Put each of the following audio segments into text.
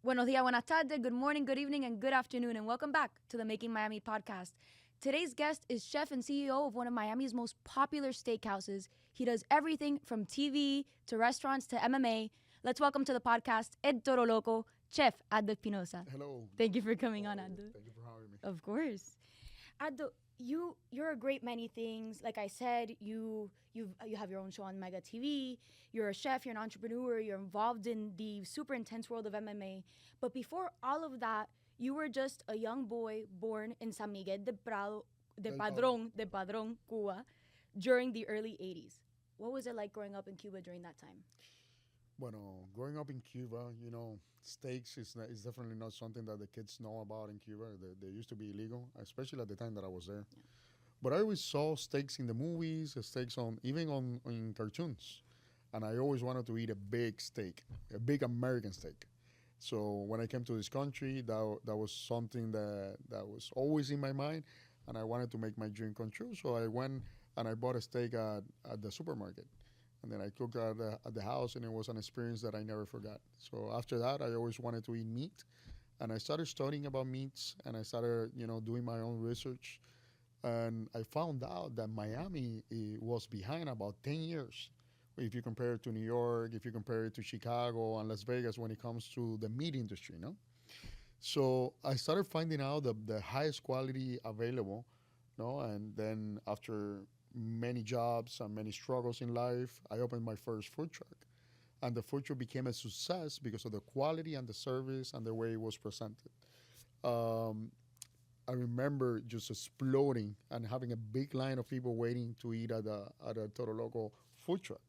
Buenos días, buenas tardes, good morning, good evening, and good afternoon, and welcome back to the Making Miami podcast. Today's guest is chef and CEO of one of Miami's most popular steakhouses. He does everything from TV to restaurants to MMA. Let's welcome to the podcast, Toro Loco, Chef Aldo Espinosa. Hello. Thank you for coming on, Aldo. Thank you for having me. Of course. Aldo, you're a great many things. Like I said, you have your own show on Mega TV. You're a chef. You're an entrepreneur. You're involved in the super intense world of MMA. But before all of that, you were just a young boy born in San Miguel de Padrón, Cuba, during the early '80s. What was it like growing up in Cuba during that time? Bueno, growing up in Cuba, steaks is definitely not something that the kids know about in Cuba. They used to be illegal, especially at the time that I was there. Yeah. But I always saw steaks in the movies, steaks even in cartoons. And I always wanted to eat a big steak, a big American steak. So when I came to this country, that was something that was always in my mind, and I wanted to make my dream come true. So I went and I bought a steak at the supermarket, and then I cooked at the house, and it was an experience that I never forgot. So after that, I always wanted to eat meat, and I started studying about meats, and I started doing my own research, and I found out that Miami was behind about 10 years if you compare it to New York, if you compare it to Chicago and Las Vegas when it comes to the meat industry, So I started finding out the highest quality available, and then after many jobs and many struggles in life, I opened my first food truck. And the food truck became a success because of the quality and the service and the way it was presented. Um, I remember just exploding and having a big line of people waiting to eat at a Toro Loco food truck.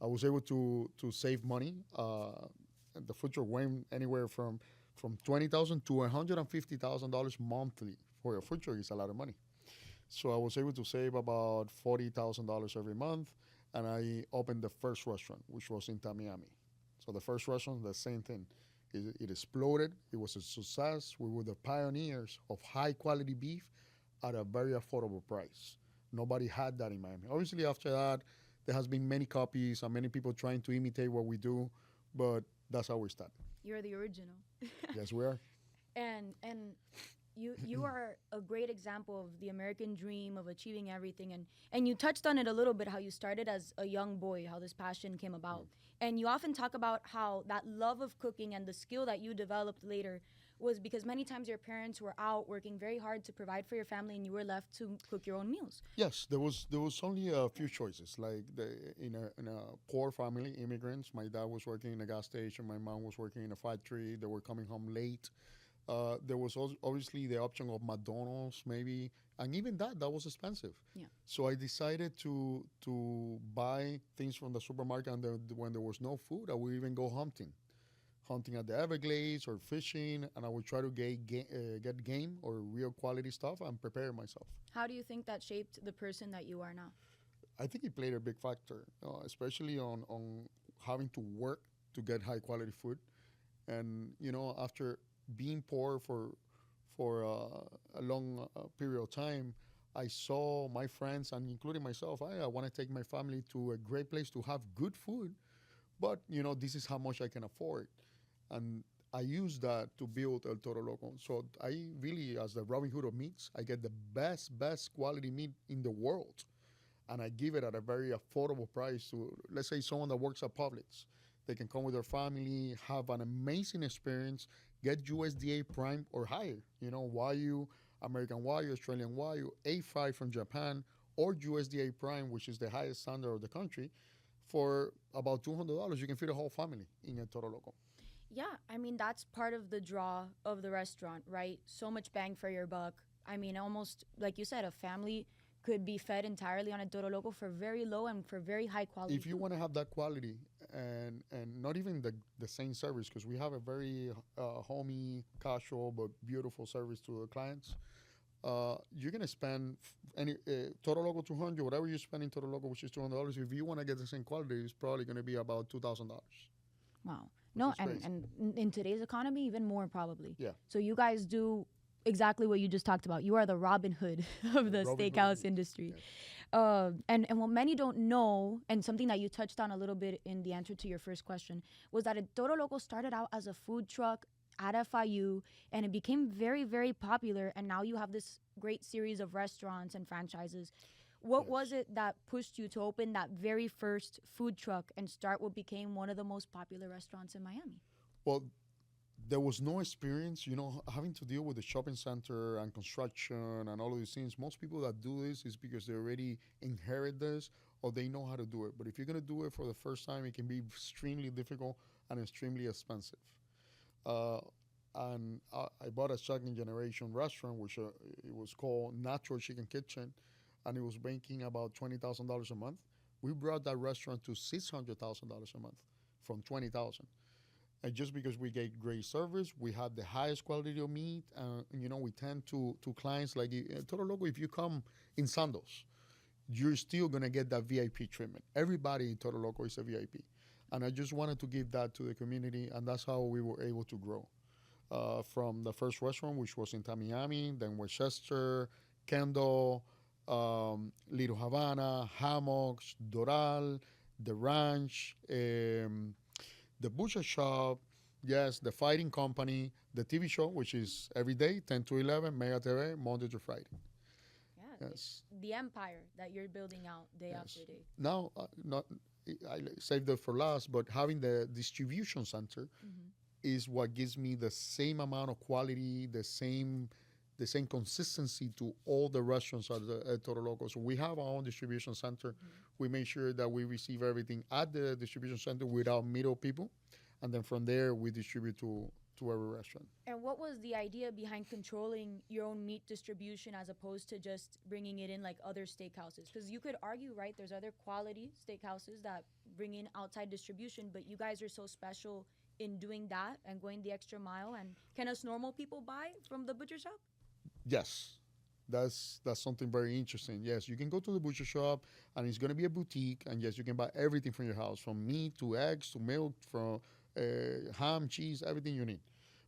I was able to save money. The food truck went anywhere from $20,000 to $150,000 monthly. For a food truck, is a lot of money. So I was able to save about $40,000 every month, and I opened the first restaurant, which was in Miami. So the first restaurant, the same thing. It exploded. It was a success. We were the pioneers of high quality beef at a very affordable price. Nobody had that in Miami. Obviously, after that, there has been many copies and many people trying to imitate what we do, but that's how we started. You're the original. Yes, we are. And you are a great example of the American dream of achieving everything, and you touched on it a little bit, how you started as a young boy, how this passion came about. And you often talk about how that love of cooking and the skill that you developed later was because many times your parents were out working very hard to provide for your family, and you were left to cook your own meals. Yes, there was only a few choices. Like in a poor family, immigrants. My dad was working in a gas station. My mom was working in a factory. They were coming home late. There was obviously the option of McDonald's, maybe, and even that was expensive. Yeah. So I decided to buy things from the supermarket, and when there was no food, I would even go hunting at the Everglades or fishing, and I would try to get game or real quality stuff and prepare myself. How do you think that shaped the person that you are now? I think it played a big factor, especially on having to work to get high quality food, and after being poor for a long period of time, I saw my friends and including myself. I want to take my family to a great place to have good food, but this is how much I can afford, and I use that to build El Toro Loco. So I really, as the Robin Hood of meats, I get the best quality meat in the world, and I give it at a very affordable price to, let's say, someone that works at Publix. They can come with their family, have an amazing experience, get USDA Prime or higher. Wagyu, American Wagyu, Australian Wagyu, A5 from Japan, or USDA Prime, which is the highest standard of the country, for about $200. You can feed a whole family in a Toro Loco. Yeah, I mean, that's part of the draw of the restaurant, right? So much bang for your buck. I mean, almost like you said, a family could be fed entirely on a Toro Loco for very low and for very high quality If you food. want to have that quality and not even the same service, because we have a very homey, casual, but beautiful service to the clients, you're going to spend any Toro Loco 200, whatever you spend in Toro Loco, which is $200. If you want to get the same quality, it's probably going to be about $2,000. Wow. No, is crazy. and in today's economy, even more probably. Yeah. So you guys do exactly what you just talked about. You are the Robin Hood of the Robin Hood steakhouse is- industry. yes. And what many don't know, and something that you touched on a little bit in the answer to your first question, was that Toro Loco started out as a food truck at FIU, and it became very, very popular. And now you have this great series of restaurants and franchises. What was it that pushed you to open that very first food truck and start what became one of the most popular restaurants in Miami? Well, there was no experience, having to deal with the shopping center and construction and all of these things. Most people that do this is because they already inherit this or they know how to do it. But if you're going to do it for the first time, it can be extremely difficult and extremely expensive. And I bought a second generation restaurant, which it was called Natural Chicken Kitchen, and it was making about $20,000 a month. We brought that restaurant to $600,000 a month from 20,000. And just because we gave great service, we had the highest quality of meat. We tend to clients like Toro Loco. If you come in sandals, you're still gonna get that VIP treatment. Everybody in Toro Loco is a VIP, and I just wanted to give that to the community, and that's how we were able to grow. From the first restaurant, which was in Miami, then Westchester, Kendall, Little Havana, Hammocks, Doral, the Ranch. The butcher shop, yes, the fighting company, the TV show, which is every day, 10 to 11, Mega TV, Monday to Friday. Yeah, Yes. the empire that you're building out day after day. Now, not I saved it for last, but having the distribution center is what gives me the same amount of quality, the same consistency to all the restaurants at Toro Loco. So we have our own distribution center. We make sure that we receive everything at the distribution center without middle people. And then from there, we distribute to every restaurant. And what was the idea behind controlling your own meat distribution as opposed to just bringing it in like other steakhouses? Because you could argue, right, there's other quality steakhouses that bring in outside distribution, but you guys are so special in doing that and going the extra mile. And can us normal people buy from the butcher shop? Yes, that's something very interesting. Yes, you can go to the butcher shop, and it's going to be a boutique. And yes, you can buy everything from your house, from meat to eggs to milk, from ham, cheese, everything you need.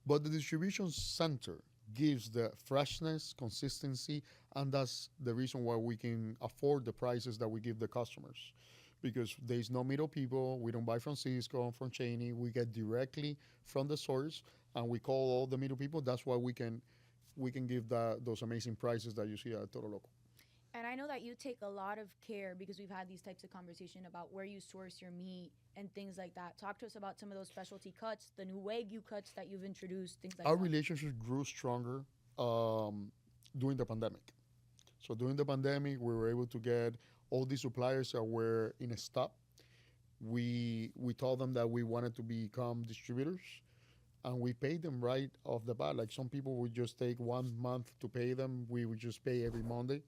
But the distribution center gives the freshness, consistency, and that's the reason why we can afford the prices that we give the customers. Because there's no middle people. We don't buy from Cisco, from Cheney. We get directly from the source, and we call all the middle people. That's why we can give those amazing prices that you see at Toro Loco. And I know that you take a lot of care because we've had these types of conversation about where you source your meat and things like that. Talk to us about some of those specialty cuts, the new Wagyu cuts that you've introduced, things like Our that. relationship grew stronger during the pandemic. So during the pandemic, we were able to get all these suppliers that were in a stop. We told them that we wanted to become distributors, and we paid them right off the bat. Like some people would just take 1 month to pay them. We would just pay every Monday.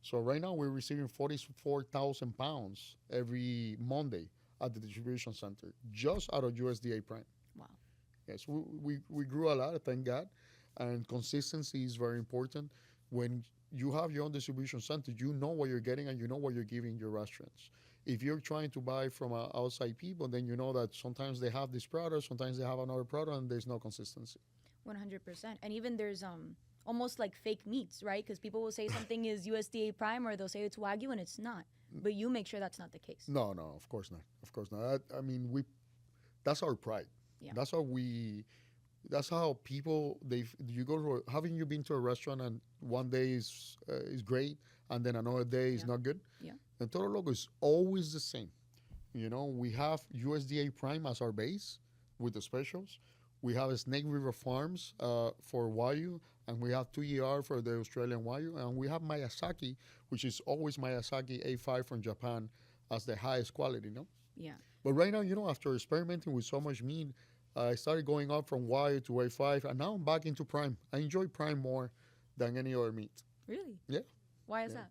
So right now we're receiving 44,000 pounds every Monday at the distribution center, just out of USDA Prime. Wow. Yes, we grew a lot, thank God. And consistency is very important. When you have your own distribution center, you know what you're getting and you know what you're giving your restaurants. If you're trying to buy from outside people, then you know that sometimes they have this product, sometimes they have another product, and there's no consistency. 100%. And even there's almost like fake meats, right? Because people will say something is USDA Prime or they'll say it's Wagyu and it's not. But you make sure that's not the case. No, no, of course not. Of course not. I mean, that's our pride. Yeah. That's how people you go to haven't you been to a restaurant and one day is great and then another day is not good? Yeah. And Toro Loco is always the same. We have USDA Prime as our base with the specials. We have Snake River Farms for Wagyu, and we have 2ER for the Australian Wagyu, and we have Miyazaki, which is always Miyazaki A5 from Japan as the highest quality, Yeah. But right now, after experimenting with so much meat, I started going up from Wagyu to A5, and now I'm back into Prime. I enjoy Prime more than any other meat. Really? Yeah. Why is that?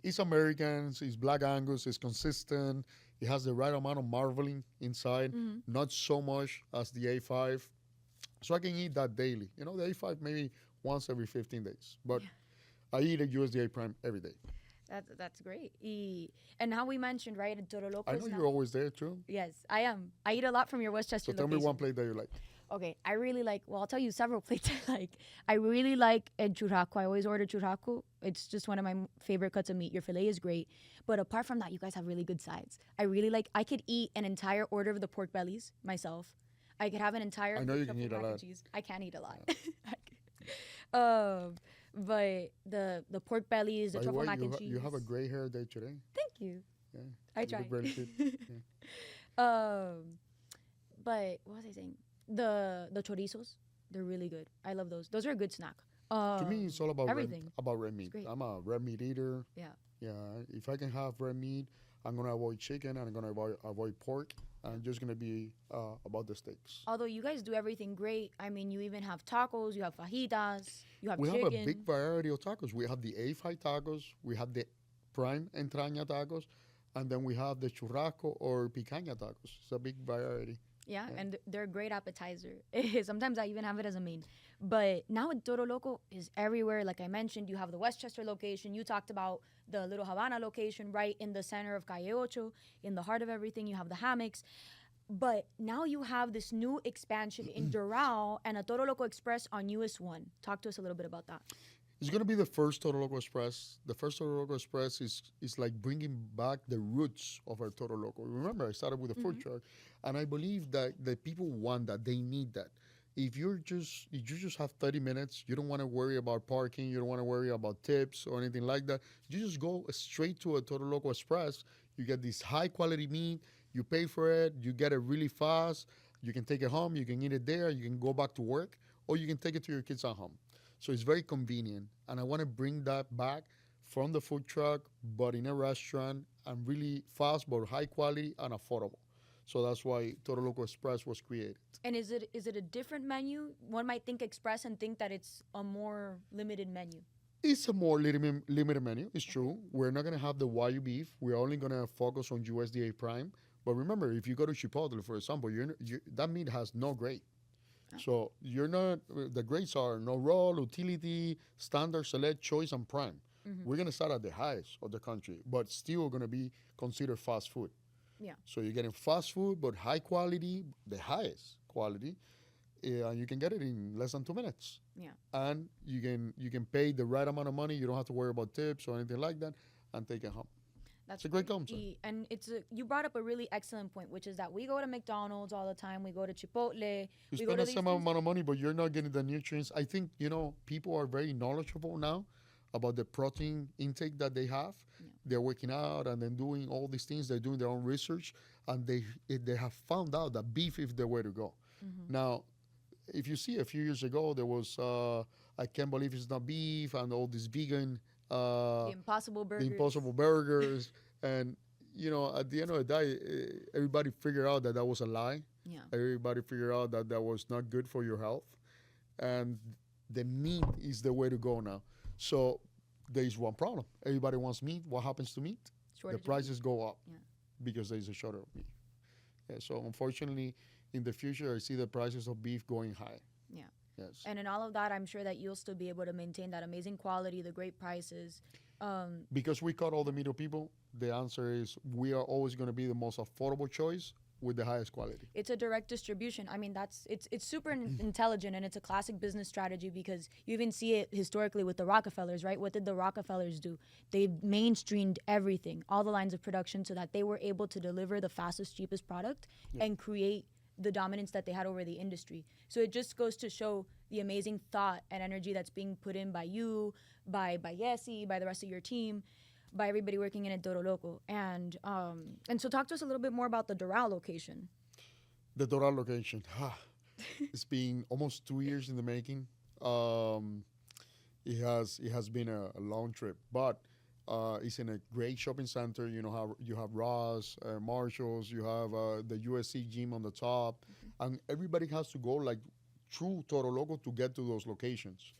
It's American, it's Black Angus, it's consistent, it has the right amount of marbling inside, not so much as the A5. So I can eat that daily. The A5 maybe once every 15 days, but I eat a USDA Prime every day. That's great. And now we mentioned, right, Toro Loco. I know you're always there too. Yes, I am. I eat a lot from your Westchester So tell location. me one plate that you like. Okay, I really like. Well, I'll tell you several plates I like. I really like el churrasco. I always order churrasco. It's just one of my favorite cuts of meat. Your fillet is great, but apart from that, you guys have really good sides. I really like. I could eat an entire order of the pork bellies myself. I could have an entire I know you can truffle eat a mac and lot. cheese. I can eat a lot. um, but the pork bellies, the By the truffle way, mac and cheese. you have a gray hair day today. Thank you. Yeah, I you look tried. very fit. Yeah. But what was I saying? The chorizos, they're really good. I love those. Those are a good snack. To me, it's all about Everything. red meat. great. I'm a red meat eater. Yeah. Yeah, if I can have red meat, I'm gonna avoid chicken and I'm gonna avoid pork. I'm just gonna be about the steaks. Although you guys do everything great. I mean, you even have tacos, you have fajitas, you have We chicken. have a big variety of tacos. We have the A5 tacos, we have the prime entraña tacos, and then we have the churrasco or picaña tacos. It's a big variety. Yeah, Yeah. and they're a great appetizer. Sometimes I even have it as a main. But now Toro Loco is everywhere. Like I mentioned, you have the Westchester location. You talked about the Little Havana location right in the center of Calle Ocho, in the heart of everything. You have the hammocks. But now you have this new expansion in Doral and a Toro Loco Express on US 1. Talk to us a little bit about that. It's gonna be the first Toro Loco Express. The first Toro Loco Express is like bringing back the roots of our Toro Loco. Remember, I started with a food truck, and I believe that the people want that. They need that. If you just have 30 minutes, you don't want to worry about parking, you don't want to worry about tips or anything like that. You just go straight to a Toro Loco Express. You get this high quality meat. You pay for it. You get it really fast. You can take it home. You can eat it there. You can go back to work, or you can take it to your kids at home. So it's very convenient. And I want to bring that back from the food truck, but in a restaurant and really fast, but high quality and affordable. So that's why Toro Loco Express was created. And is it a different menu? One might think Express and think that it's a more limited menu. It's a more limited menu. It's true. We're not going to have the Wagyu beef. We're only going to focus on USDA Prime. But remember, if you go to Chipotle, for example, that meat has no grade. So you're not, the grades are no raw, utility, standard, select, choice, and prime. We're going to start at the highest of the country, but still going to be considered fast food. Yeah. So you're getting fast food, but high quality, the highest quality, and you can get it in less than 2 minutes. Yeah. And you can pay the right amount of money. You don't have to worry about tips or anything like that, and take it home. That's It's a great concept. And you brought up a really excellent point, which is that we go to McDonald's all the time. We go to Chipotle. You we spend go to the these same things. amount of money, but you're not getting the nutrients. I think, people are very knowledgeable now about the protein intake that they have. Yeah. They're working out and then doing all these things. They're doing their own research, and they have found out that beef is the way to go. Now, if you see a few years ago, there was, I can't believe it's not beef, and all these vegan, The Impossible Burgers. the impossible burgers. And, at the end of the day, everybody figured out that that was a lie. Yeah. Everybody figured out that that was not good for your health. And the meat is the way to go now. So there is one problem. Everybody wants meat. What happens to meat? Shortage The of prices go up Yeah. because there is a shortage of meat. Yeah, so unfortunately, in the future, I see the prices of beef going high. Yeah. Yes. And in all of that, I'm sure that you'll still be able to maintain that amazing quality, the great prices. Because we cut all the middle people, the answer is we are always going to be the most affordable choice with the highest quality. It's a direct distribution. I mean, it's super intelligent, and it's a classic business strategy because you even see it historically with the Rockefellers, right? What did the Rockefellers do? They mainstreamed everything, all the lines of production, so that they were able to deliver the fastest, cheapest product and create the dominance that they had over the industry. So it just goes to show the amazing thought and energy that's being put in by you, by Yessi, by the rest of your team, by everybody working in at Toro Loco. And so talk to us a little bit more about the Doral location. The Doral location. It's been almost 2 years in the making. It has been a long trip, but it's in a great shopping center. You have Ross, Marshalls, you have the USC gym on the top, and everybody has to go like through Toro Loco to get to those locations.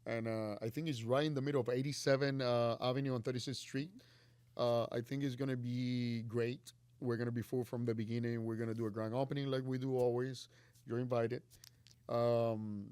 And I think it's right in the middle of 87 Avenue and 36th Street. I think it's going to be great. We're going to be full from the beginning. We're going to do a grand opening like we do always. You're invited. And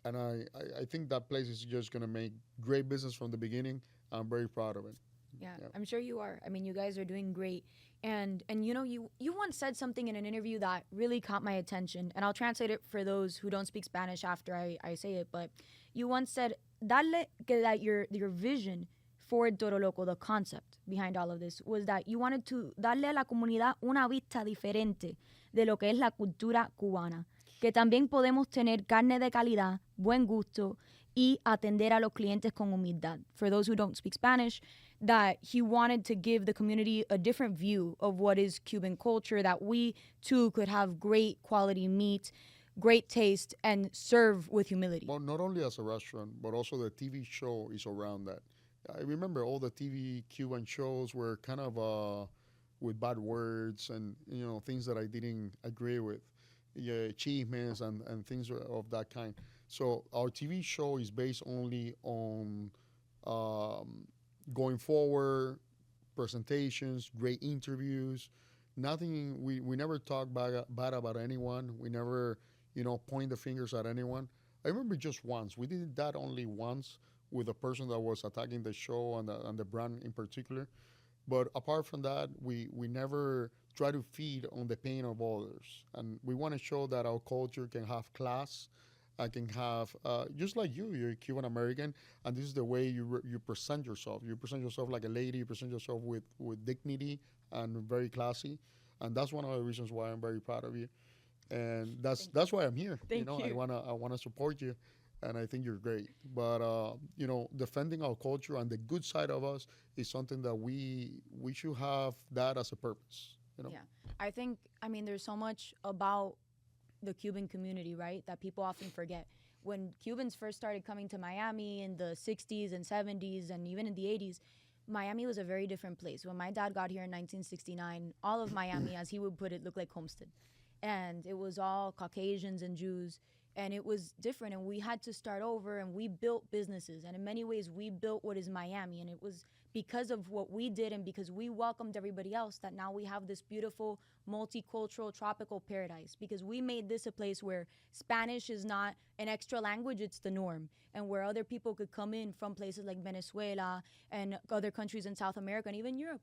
I think that place is just going to make great business from the beginning. I'm very proud of it. Yeah, Yeah. I'm sure you are. I mean, you guys are doing great. And you know, you once said something in an interview that really caught my attention. And I'll translate it for those who don't speak Spanish after I say it. But you once said, Dale, que that your vision for Toro Loco, the concept behind all of this, was that you wanted to darle a la comunidad una vista diferente de lo que es la cultura cubana. Que también podemos tener carne de calidad, buen gusto, y atender a los clientes con humildad. For those who don't speak Spanish, that he wanted to give the community a different view of what is Cuban culture, that we too could have great quality meat, great taste, and serve with humility. Well, not only as a restaurant, but also the TV show is around that. I remember all the TV Cuban shows were kind of with bad words and things that I didn't agree with, yeah, achievements and things of that kind. So our TV show is based only on um, going forward, presentations, great interviews. Nothing. We never talk bad about anyone. We never point the fingers at anyone. I remember just once we did that only once with a person that was attacking the show and the brand in particular. But apart from that, we never try to feed on the pain of others, and we want to show that our culture can have class. I can have just like you're Cuban American, and this is the way you present yourself. You present yourself like a lady. You present yourself with dignity and very classy, and that's one of the reasons why I'm very proud of you. And that's why I'm here. Thank you. I wanna support you, and I think you're great. But defending our culture and the good side of us is something that we should have that as a purpose. Yeah. I mean, there's so much about the Cuban community, right? That people often forget. When Cubans first started coming to Miami in the 60s and 70s and even in the 80s, Miami was a very different place. When my dad got here in 1969, all of Miami, as he would put it, looked like Homestead. And it was all Caucasians and Jews. And it was different. And we had to start over and we built businesses. And in many ways, we built what is Miami. And it was because of what we did and because we welcomed everybody else that now we have this beautiful multicultural tropical paradise, because we made this a place where Spanish is not an extra language, it's the norm, and where other people could come in from places like Venezuela and other countries in South America and even Europe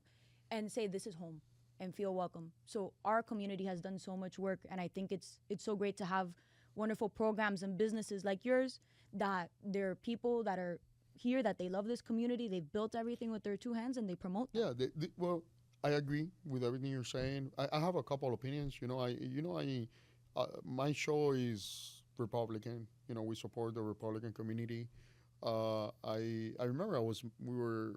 and say this is home and feel welcome. So our community has done so much work, and I think it's so great to have wonderful programs and businesses like yours, that there are people that are here, that they love this community, they've built everything with their two hands and they promote them. Yeah, well, I agree with everything you're saying. I have a couple opinions. My show is Republican. We support the Republican community. I remember we were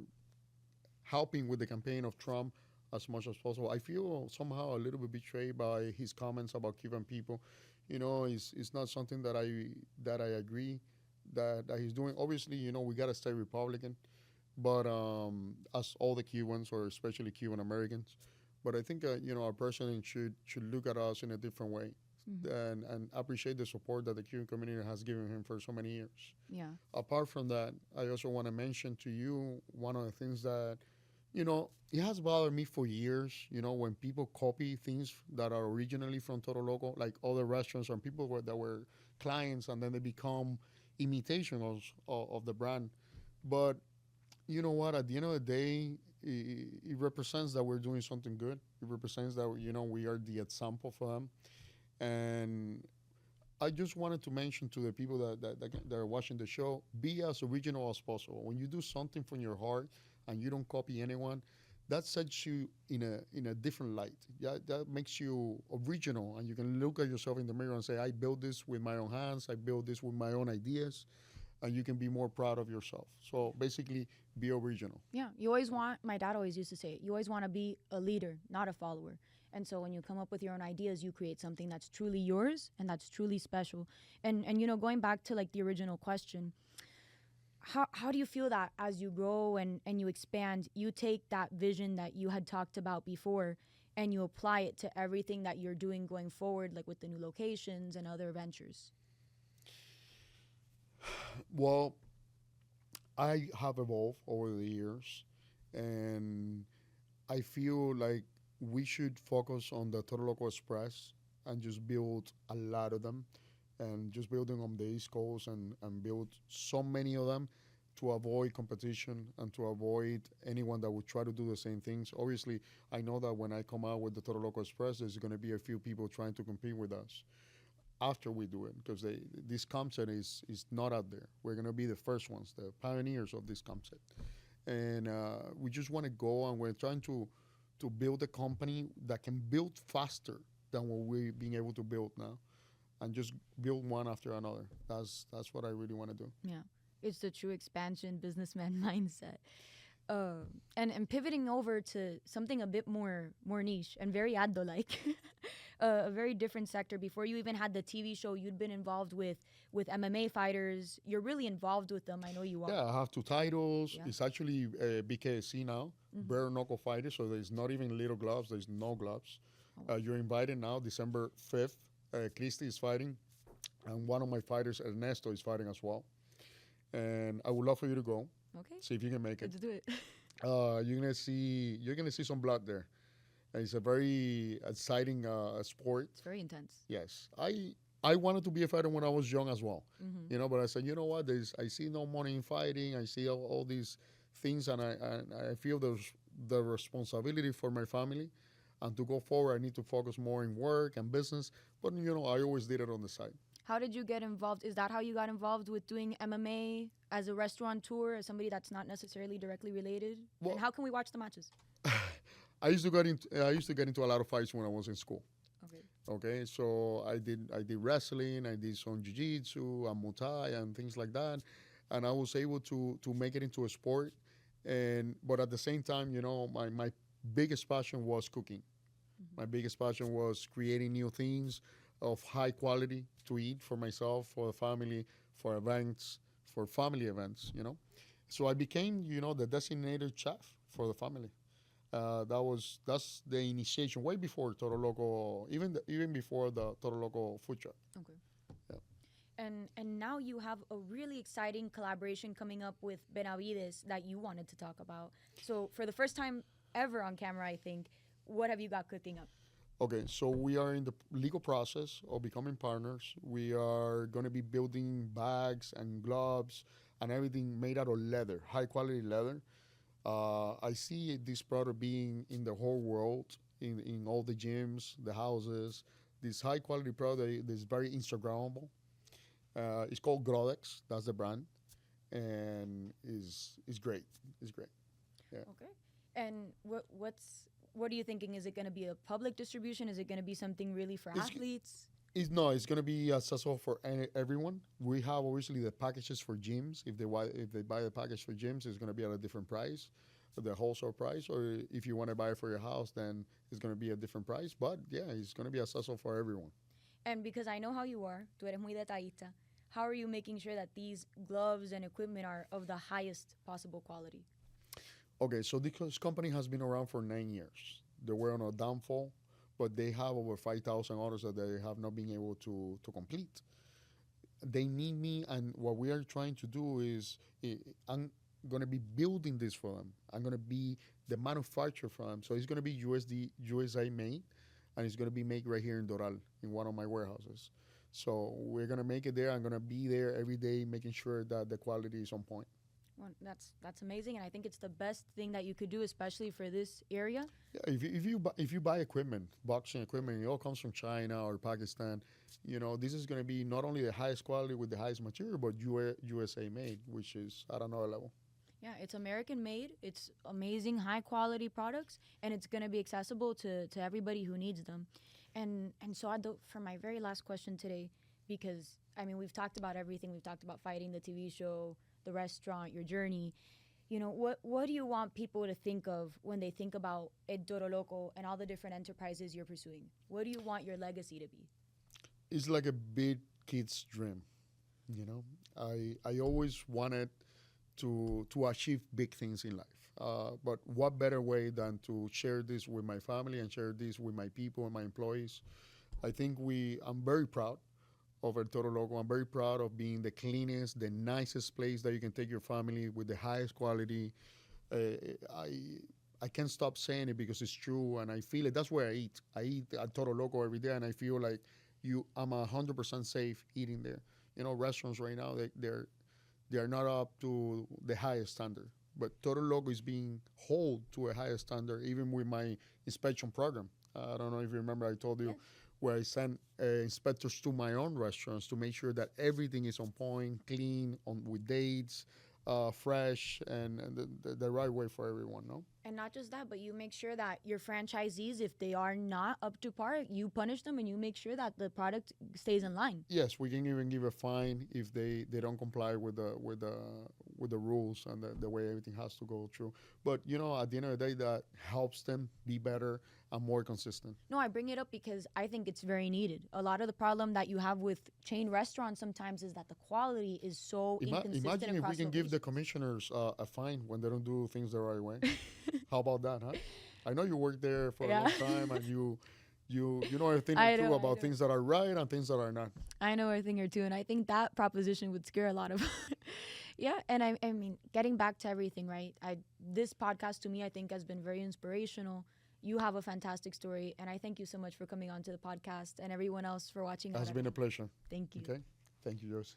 helping with the campaign of Trump as much as possible. I feel somehow a little bit betrayed by his comments about Cuban people. It's not something that I agree that he's doing. Obviously, we gotta stay Republican, but as all the Cubans, or especially Cuban Americans. But I think our president should look at us in a different way, and appreciate the support that the Cuban community has given him for so many years. Yeah. Apart from that, I also want to mention to you one of the things that it has bothered me for years. When people copy things that are originally from Toro Loco, like other restaurants and people that were clients, and then they become imitations of the brand. But you know what? At the end of the day, it represents that we're doing something good. It represents that we are the example for them. And I just wanted to mention to the people that are watching the show, be as original as possible. When you do something from your heart and you don't copy anyone, that sets you in a different light. Yeah, that makes you original, and you can look at yourself in the mirror and say, I built this with my own hands. I built this with my own ideas. And you can be more proud of yourself. So basically, be original. Yeah, my dad always used to say it, you always want to be a leader, not a follower. And so when you come up with your own ideas, you create something that's truly yours and that's truly special. And going back to like the original question, how do you feel that as you grow and you expand, you take that vision that you had talked about before and you apply it to everything that you're doing going forward, like with the new locations and other ventures? Well, I have evolved over the years, and I feel like we should focus on the Toro Loco Express and just build a lot of them, and just building on the East Coast and build so many of them, to avoid competition and to avoid anyone that would try to do the same things. Obviously, I know that when I come out with the Toro Loco Express, there's going to be a few people trying to compete with us after we do it because this concept is not out there. We're going to be the first ones, the pioneers of this concept. And we just want to go and we're trying to build a company that can build faster than what we're being able to build now and just build one after another. That's what I really want to do. Yeah. It's the true expansion businessman mindset. And pivoting over to something a bit more niche and very Aldo like, a very different sector. Before you even had the TV show, you'd been involved with MMA fighters. You're really involved with them. I know you are. Yeah, I have two titles. Yeah. It's actually BKC now, bare knuckle fighter. So there's not even little gloves. There's no gloves. Oh. You're invited now, December 5th. Christy is fighting, and one of my fighters, Ernesto, is fighting as well. And I would love for you to go. Okay. See if you can make it. Let's do it. You're gonna see some blood there. And it's a very exciting sport. It's very intense. Yes, I wanted to be a fighter when I was young as well. Mm-hmm. You know, but I said, you know what? I see no money in fighting. I see all these things, and I feel there's the responsibility for my family, and to go forward, I need to focus more in work and business. But you know, I always did it on the side. How did you get involved? Is that how you got involved with doing MMA as a restaurateur, as somebody that's not necessarily directly related? Well, and how can we watch the matches? I used to get into a lot of fights when I was in school. Okay. Okay, so I did wrestling, I did some jiu-jitsu and Muay Thai and things like that, and I was able to make it into a sport. But at the same time, you know, my biggest passion was cooking. My biggest passion was creating new things of high quality to eat for myself, for the family, for events, for family events, you know. So I became, you know, the designated chef for the family. That's the initiation way before Toro Loco, even before the Toro Loco food truck. Okay. Yeah. And now you have a really exciting collaboration coming up with Benavides that you wanted to talk about. So for the first time ever on camera, I think, what have you got cooking up? Okay, so we are in the legal process of becoming partners. We are going to be building bags and gloves and everything made out of leather, high quality leather. I see this product being in the whole world, in all the gyms, the houses. This high quality product is very Instagrammable. It's called Grodex, that's the brand, and is great. It's great. Yeah. Okay. And what are you thinking? Is it going to be a public distribution? Is it going to be something really for athletes? It's going to be accessible for everyone. We have obviously the packages for gyms. If they buy the package for gyms, it's going to be at a different price, the wholesale price. Or if you want to buy it for your house, then it's going to be a different price. But yeah, it's going to be accessible for everyone. And because I know how you are, tú eres muy detallista, how are you making sure that these gloves and equipment are of the highest possible quality? Okay, so this company has been around for 9 years. They were on a downfall, but they have over 5,000 orders that they have not been able to complete. They need me, and what we are trying to do is I'm going to be building this for them. I'm going to be the manufacturer for them. So it's going to be USA made, and it's going to be made right here in Doral, in one of my warehouses. So we're going to make it there. I'm going to be there every day making sure that the quality is on point. Well, that's amazing, and I think it's the best thing that you could do, especially for this area. Yeah, if you buy equipment, boxing equipment, it all comes from China or Pakistan. You know, this is going to be not only the highest quality with the highest material, but USA made, which is at another level. Yeah, it's American made. It's amazing, high quality products, and it's going to be accessible to everybody who needs them. And so for my very last question today, because I mean we've talked about everything. We've talked about fighting, the TV show, the restaurant, your journey. You know, what do you want people to think of when they think about Toro Loco and all the different enterprises you're pursuing? What do you want your legacy to be? It's like a big kid's dream. You know, I always wanted to achieve big things in life. But what better way than to share this with my family and share this with my people and my employees? I think I'm very proud of El Toro Loco. I'm very proud of being the cleanest, the nicest place that you can take your family with the highest quality. I can't stop saying it because it's true, and I feel it. That's where I eat. I eat at Toro Loco every day, and I feel like I'm 100% safe eating there. You know, restaurants right now, they are not up to the highest standard. But Toro Loco is being held to a higher standard, even with my inspection program. I don't know if you remember, I told you Yes. where I send inspectors to my own restaurants to make sure that everything is on point, clean, on with dates, fresh, and the right way for everyone. No. And not just that, but you make sure that your franchisees, if they are not up to par, you punish them and you make sure that the product stays in line. Yes, we can even give a fine if they don't comply with the rules and the way everything has to go through. But at the end of the day, that helps them be better and more consistent. No, I bring it up because I think it's very needed. A lot of the problem that you have with chain restaurants sometimes is that the quality is so inconsistent Imagine if we across can give the locations. commissioners a fine when they don't do things the right way. How about that, huh? I know you worked there for a Yeah. long time, and you know everything I too know, I about know. things that are right and things that are not. I know a thing or two, and I think that proposition would scare a lot of. Yeah, and I mean, getting back to everything, right? This podcast to me, I think, has been very inspirational. You have a fantastic story, and I thank you so much for coming on to the podcast, and everyone else for watching. It out has at been a home. pleasure. Thank you. Okay, thank you, Josie.